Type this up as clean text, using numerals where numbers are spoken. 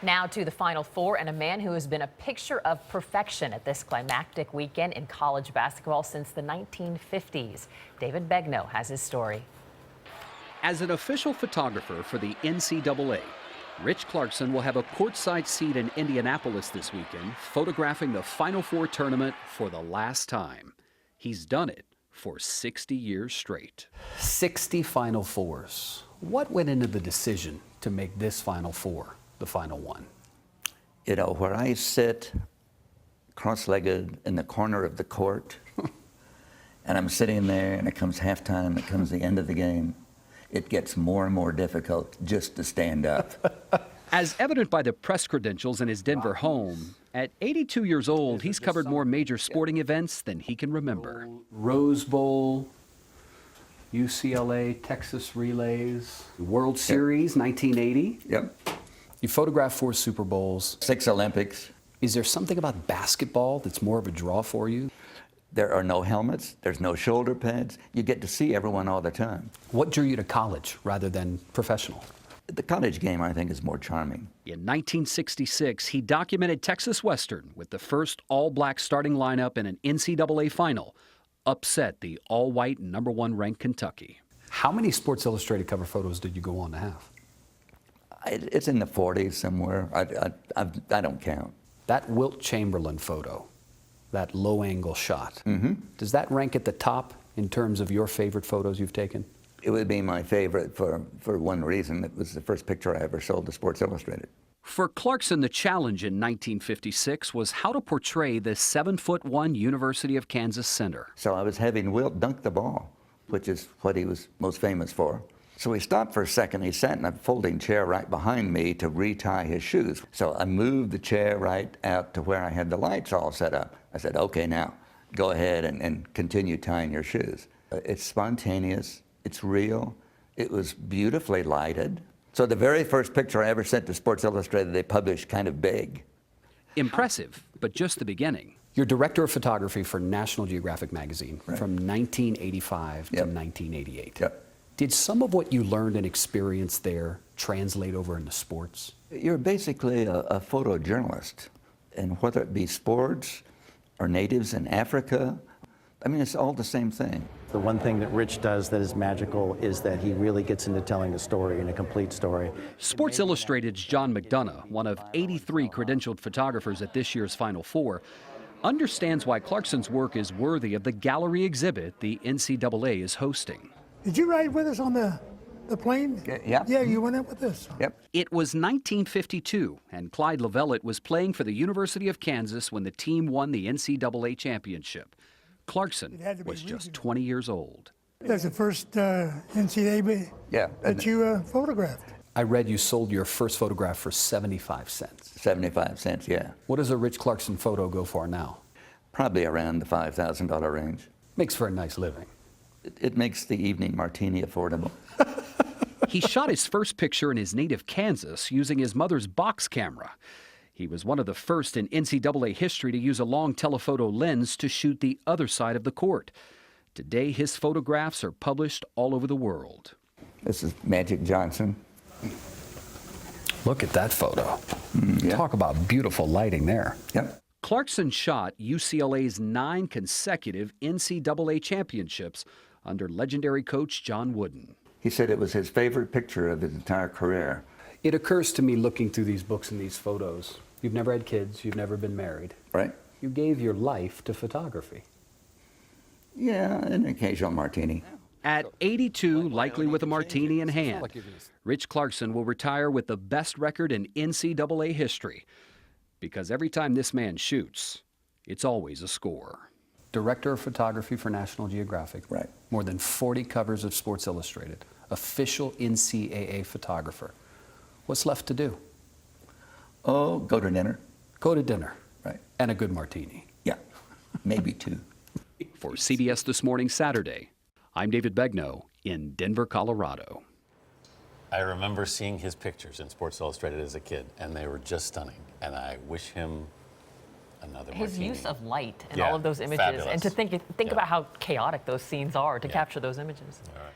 Now to the Final Four and a man who has been a picture of perfection at this climactic weekend in college basketball since the 1950s. David Begnaud has his story. As an official photographer for the NCAA, Rich Clarkson will have a courtside seat in Indianapolis this weekend, photographing the Final Four tournament for the last time. He's done it for 60 years straight. 60 Final Fours. What went into the decision to make this Final Four the final one? You know, where I sit cross-legged in the corner of the court, and I'm sitting there, and it comes halftime, it comes the end of the game, it gets more and more difficult just to stand up. As evident by the press credentials in his Denver home, at 82 years old, he's covered more major sporting events than he can remember. Rose Bowl, UCLA, Texas Relays, World Series, 1980. Yep. You photographed 4 Super Bowls. 6 Olympics. Is there something about basketball that's more of a draw for you? There are no helmets, there's no shoulder pads. You get to see everyone all the time. What drew you to college rather than professional? The college game, I think, is more charming. In 1966, he documented Texas Western with the first all-black starting lineup in an NCAA final, upset the all-white #1 ranked Kentucky. How many Sports Illustrated cover photos did you go on to have? It's in the 40s somewhere. I don't count. That Wilt Chamberlain photo, that low-angle shot, does that rank at the top in terms of your favorite photos you've taken? It would be my favorite for one reason. It was the first picture I ever sold to Sports Illustrated. For Clarkson, the challenge in 1956 was how to portray the 7'1" University of Kansas center. So I was having Wilt dunk the ball, which is what he was most famous for. So he stopped for a second. He sat in a folding chair right behind me to retie his shoes. So I moved the chair right out to where I had the lights all set up. I said, okay, now go ahead and continue tying your shoes. It's spontaneous. It's real. It was beautifully lighted. So the very first picture I ever sent to Sports Illustrated, they published kind of big. Impressive, but just the beginning. You're director of photography for National Geographic magazine from 1985 to 1988. Yep. Did some of what you learned and experienced there translate over into sports? You're basically a photojournalist. And whether it be sports or natives in Africa, I mean, it's all the same thing. The one thing that Rich does that is magical is that he really gets into telling a story and a complete story. Sports Illustrated's John McDonough, one of 83 credentialed photographers at this year's Final Four, understands why Clarkson's work is worthy of the gallery exhibit the NCAA is hosting. Did you ride with us on the plane? Yeah. Yeah, you went up with us. Yep. It was 1952, and Clyde Lovellette was playing for the University of Kansas when the team won the NCAA championship. Clarkson was just 20 years old. That's the first NCAA that you photographed. I read you sold your first photograph for 75 cents. 75 cents, yeah. What does a Rich Clarkson photo go for now? Probably around the $5,000 range. Makes for a nice living. It makes the evening martini affordable. He shot his first picture in his native Kansas using his mother's box camera. He was one of the first in NCAA history to use a long telephoto lens to shoot the other side of the court. Today, his photographs are published all over the world. This is Magic Johnson. Look at that photo. Yeah. Talk about beautiful lighting there. Yep. Clarkson shot UCLA's 9 consecutive NCAA championships under legendary coach John Wooden. He said it was his favorite picture of his entire career. It occurs to me looking through these books and these photos, you've never had kids, you've never been married. Right. You gave your life to photography. Yeah, an occasional martini. At 82, likely with a martini in hand, Rich Clarkson will retire with the best record in NCAA history. Because every time this man shoots, it's always a score. Director of photography for National Geographic. Right. More than 40 covers of Sports Illustrated. Official NCAA photographer. What's left to do? Oh, go to dinner. Go to dinner. Right. And a good martini. Yeah, maybe 2. For CBS This Morning Saturday, I'm David Begnaud in Denver, Colorado. I remember seeing his pictures in Sports Illustrated as a kid, and they were just stunning. And I wish him another His martini. use of light in Yeah, all of those images, fabulous. and to think about how chaotic those scenes are to capture those images. All right.